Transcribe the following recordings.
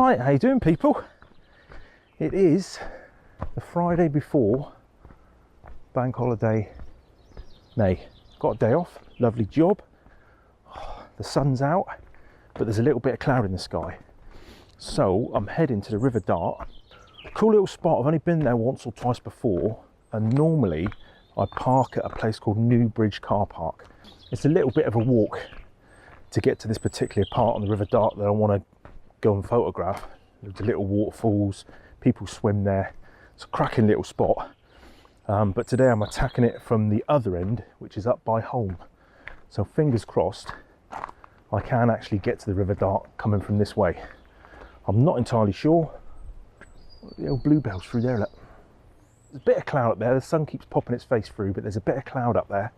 Right, how you doing, people? It is the Friday before bank holiday May. Got a day off, lovely job. The sun's out, but there's a little bit of cloud in the sky. So I'm heading to the River Dart. Cool little spot. I've only been there once or twice before, and normally I park at a place called New Bridge Car Park. It's a little bit of a walk to get to this particular part on the River Dart that I want to go and photograph. There's little waterfalls, people swim there. It's a cracking little spot. But today I'm attacking it from the other end, which is up by home. So fingers crossed, I can actually get to the River Dart coming from this way. I'm not entirely sure. The old bluebells through there, look. There's a bit of cloud up there. The sun keeps popping its face through, but there's a bit of cloud up there.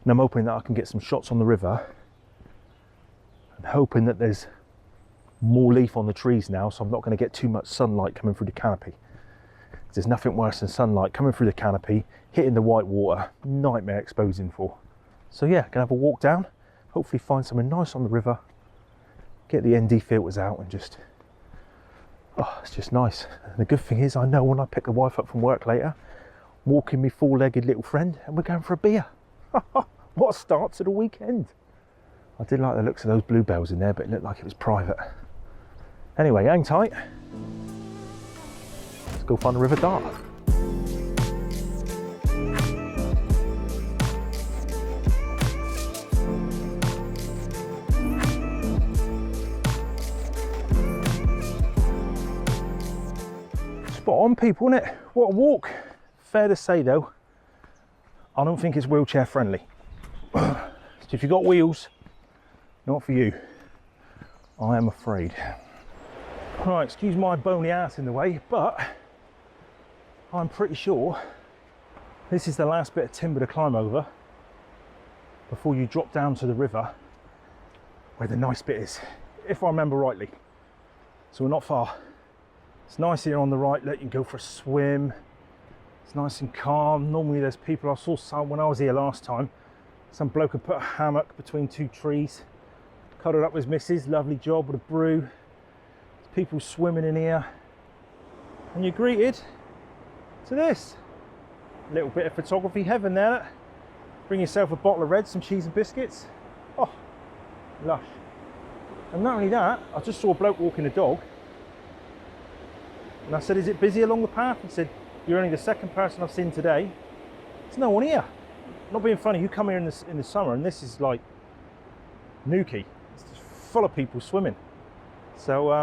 And I'm hoping that I can get some shots on the river. And hoping that there's more leaf on the trees now, so I'm not going to get too much sunlight coming through the canopy. There's nothing worse than sunlight coming through the canopy, hitting the white water. Nightmare exposing for. So yeah, gonna have a walk down, hopefully find something nice on the river, get the ND filters out and just, oh, it's just nice. And the good thing is I know when I pick the wife up from work later, walking me four-legged little friend, and we're going for a beer. What a start to the weekend. I did like the looks of those bluebells in there, but it looked like it was private. Anyway, hang tight. Let's go find the River Dart. Spot on, people, isn't it? What a walk. Fair to say though, I don't think it's wheelchair friendly. If you've got wheels, not for you, I am afraid. Right, excuse my bony ass in the way, but I'm pretty sure this is the last bit of timber to climb over before you drop down to the river where the nice bit is, if I remember rightly. So we're not far. It's nice here on the right, let you go for a swim. It's nice and calm. Normally there's people, I saw some when I was here last time, some bloke had put a hammock between two trees, cuddled up with his missus, lovely job with a brew. There's people swimming in here. And you're greeted to this. A little bit of photography heaven there. Bring yourself a bottle of red, some cheese and biscuits. Oh, lush. And not only that, I just saw a bloke walking a dog. And I said, is it busy along the path? He said, you're only the second person I've seen today. There's no one here. Not being funny, you come here in the summer and this is like Newquay. It's just full of people swimming. So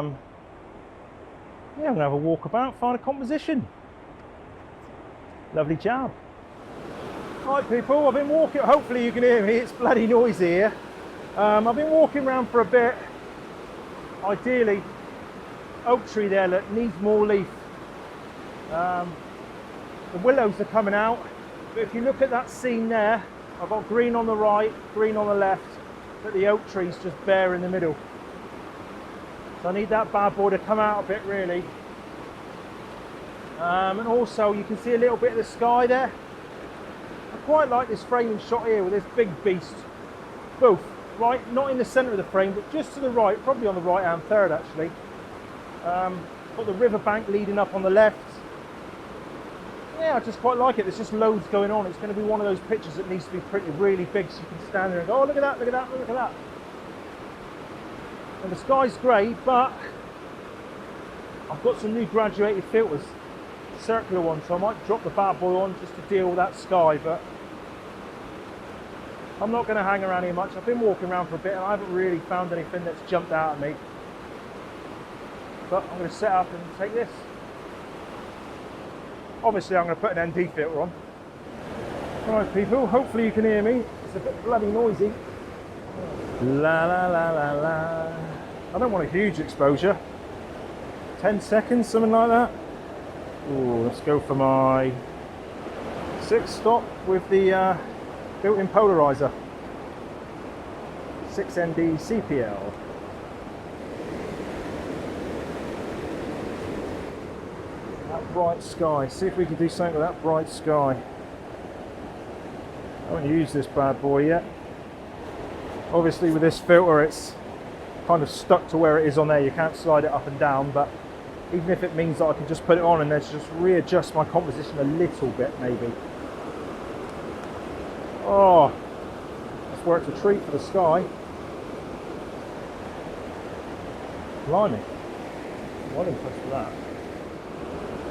yeah, I'm gonna have a walk about, find a composition. Lovely job. Right people, I've been walking, hopefully you can hear me, it's bloody noisy here. I've been walking around for a bit. Ideally, oak tree there that needs more leaf. The willows are coming out, but if you look at that scene there, I've got green on the right, green on the left, but the oak tree's just bare in the middle. So I need that bad boy to come out a bit really. And also you can see a little bit of the sky there. I quite like this framing shot here with this big beast. Both, right, not in the centre of the frame, but just to the right, probably on the right hand third actually. Got the riverbank leading up on the left. Yeah, I just quite like it. There's just loads going on. It's going to be one of those pictures that needs to be pretty really big so you can stand there and go, oh, look at that, look at that, look at that. And the sky's grey, but I've got some new graduated filters, circular ones, so I might drop the bad boy on just to deal with that sky, but I'm not going to hang around here much. I've been walking around for a bit and I haven't really found anything that's jumped out at me. But I'm going to set up and take this. Obviously I'm going to put an ND filter on. Right people, hopefully you can hear me. It's a bit bloody noisy. La la la la la. I don't want a huge exposure. 10 seconds, something like that. Ooh, let's go for my 6 stop with the built-in polarizer. 6ND CPL. That bright sky. See if we can do something with that bright sky. I haven't used this bad boy yet. Obviously with this filter it's kind of stuck to where it is on there. You can't slide it up and down, but even if it means that I can just put it on and then just readjust my composition a little bit, maybe. Oh, this worked a treat for the sky. Blimey, I'm well impressed with that.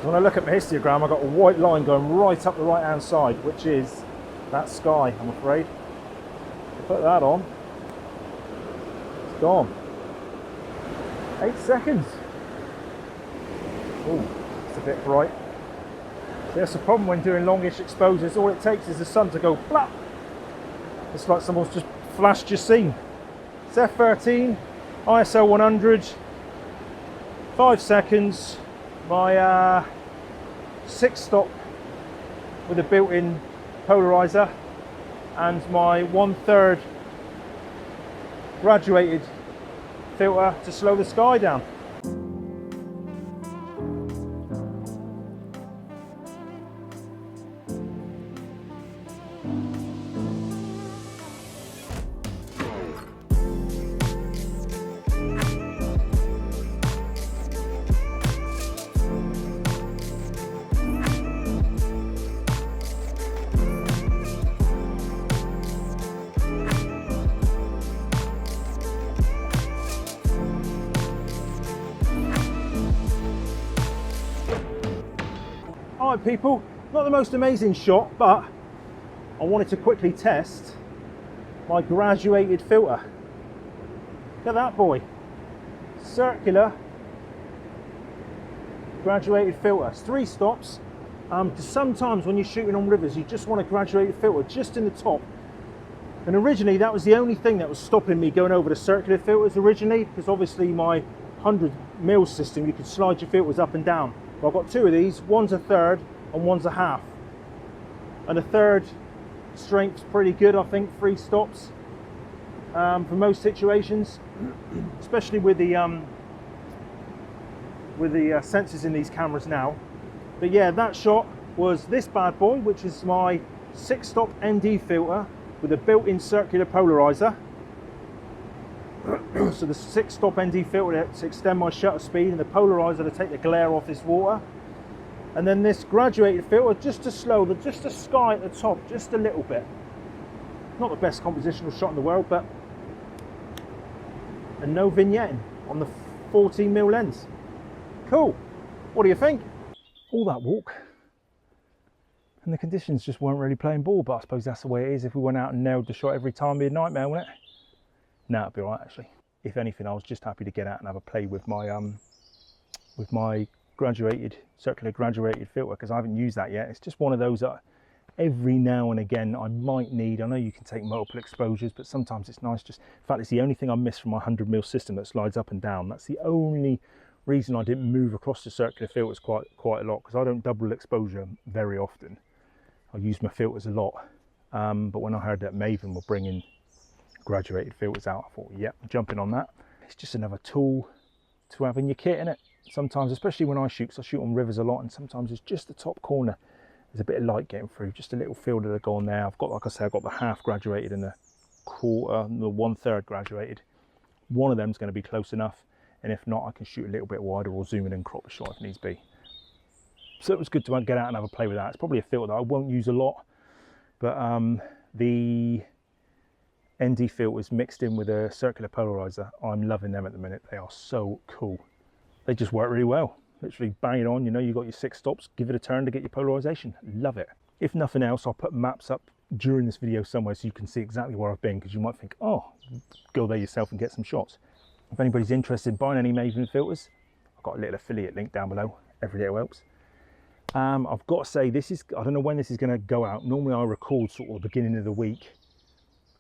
When I look at my histogram, I've got a white line going right up the right hand side, which is that sky, I'm afraid. Put that on, it's gone. 8 seconds. Oh, it's a bit bright. So that's the problem when doing longish exposures. All it takes is the sun to go flap. It's like someone's just flashed your scene. It's F13, ISO 100, 5 seconds. My 6-stop with a built-in polarizer and my 1/3 graduated filter to slow the sky down. Alright people, not the most amazing shot, but I wanted to quickly test my graduated filter. Look at that boy. Circular graduated filter. It's 3 stops. Sometimes when you're shooting on rivers you just want a graduated filter just in the top. And originally that was the only thing that was stopping me going over the circular filters originally, because obviously my 100mm system you could slide your filters up and down. Well, I've got 2 of these, one's a 1/3 and one's a 1/2. And the 1/3 strength's pretty good, I think, 3 stops for most situations, especially with the sensors in these cameras now. But yeah, that shot was this bad boy, which is my 6-stop ND filter with a built-in circular polarizer. So the 6-stop ND filter to extend my shutter speed and the polarizer to take the glare off this water. And then this graduated filter just to slow just the sky at the top just a little bit. Not the best compositional shot in the world, but and no vignetting on the 14mm lens. Cool. What do you think? All that walk and the conditions just weren't really playing ball, but I suppose that's the way it is. If we went out and nailed the shot every time, it'd be a nightmare, wouldn't it? No, it'd be alright actually. If anything, I was just happy to get out and have a play with my circular graduated filter, because I haven't used that yet. It's just one of those that every now and again I might need. I know you can take multiple exposures, but sometimes it's nice just, in fact, it's the only thing I miss from my 100mm system that slides up and down. That's the only reason I didn't move across the circular filters quite a lot, because I don't double exposure very often. I use my filters a lot, but when I heard that Bevan were bringing graduated filters out, I thought, yep, jumping on that. It's just another tool to have in your kit, innit? Sometimes, especially when I shoot, because I shoot on rivers a lot, and sometimes it's just the top corner, there's a bit of light getting through, just a little filter to go on there. I've got, like I say, I've got the 1/2 graduated and the 1/3 graduated. One of them's going to be close enough, and if not, I can shoot a little bit wider or zoom in and crop the shot if needs be. So it was good to get out and have a play with that. It's probably a filter that I won't use a lot, but the ND filters mixed in with a circular polarizer, I'm loving them at the minute. They are so cool. They just work really well. Literally bang it on, you know, you got your 6 stops, give it a turn to get your polarization. Love it. If nothing else, I'll put maps up during this video somewhere so you can see exactly where I've been, because you might think, oh, go there yourself and get some shots. If anybody's interested in buying any Bevan filters, I've got a little affiliate link down below. Every little helps. I've got to say, this is, I don't know when this is going to go out. Normally I record sort of the beginning of the week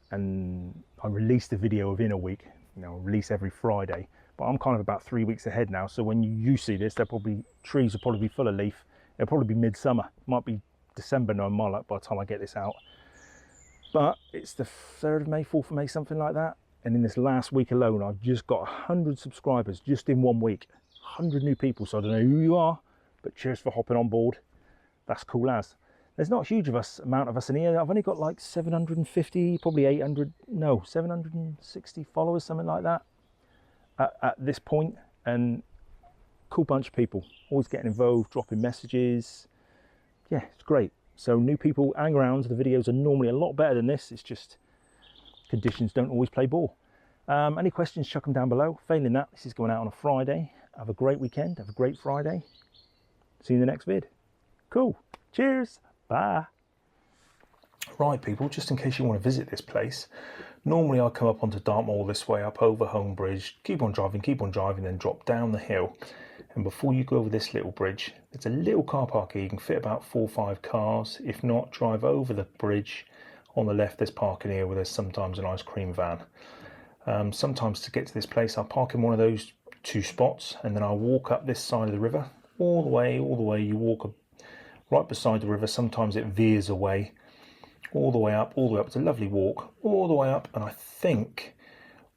and I release the video within a week. You know, I release every Friday, but I'm kind of about 3 weeks ahead now. So when you see this, trees will probably be full of leaf. It'll probably be midsummer. Might be December, no, my luck, by the time I get this out. But it's the 3rd of May, 4th of May, something like that. And in this last week alone, I've just got 100 subscribers just in 1 week. 100 new people. So I don't know who you are, but cheers for hopping on board. That's cool as. There's not a huge amount of us in here. I've only got like 750, probably 800, no, 760 followers, something like that. at this point, and cool bunch of people, always getting involved, dropping messages. Yeah, it's great. So new people hang around. The videos are normally a lot better than this. It's just conditions don't always play ball. Any questions, chuck them down below. Failing that, this is going out on a Friday. Have a great weekend. Have a great Friday. See you in the next vid. Cool. Cheers. Bye. Right, people, just in case you want to visit this place, normally I come up onto Dartmoor this way, up over Home Bridge, keep on driving, then drop down the hill. And before you go over this little bridge, there's a little car park here. You can fit about 4 or 5 cars. If not, drive over the bridge. On the left, there's parking here where there's sometimes an ice cream van. Sometimes to get to this place, I'll park in one of those 2 spots, and then I'll walk up this side of the river, all the way. You walk right beside the river. Sometimes it veers away, all the way up. It's a lovely walk, all the way up, and I think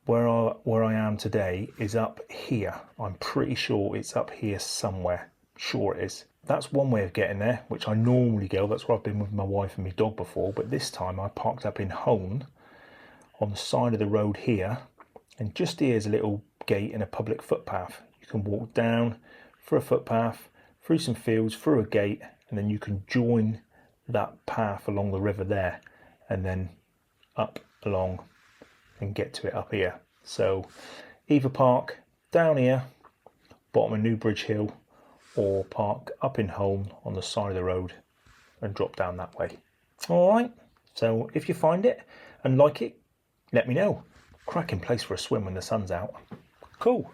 where I am today is up here. I'm pretty sure it's up here somewhere. Sure it is. That's one way of getting there, which I normally go. That's where I've been with my wife and my dog before, but this time I parked up in Hone on the side of the road here, and just here is a little gate and a public footpath. You can walk down for a footpath, through some fields, through a gate, and then you can join that path along the river there, and then up along and get to it up here. So either park down here, bottom of Newbridge Hill, or park up in Home on the side of the road and drop down that way. All right, so if you find it and like it, let me know. Cracking place for a swim when the sun's out. Cool.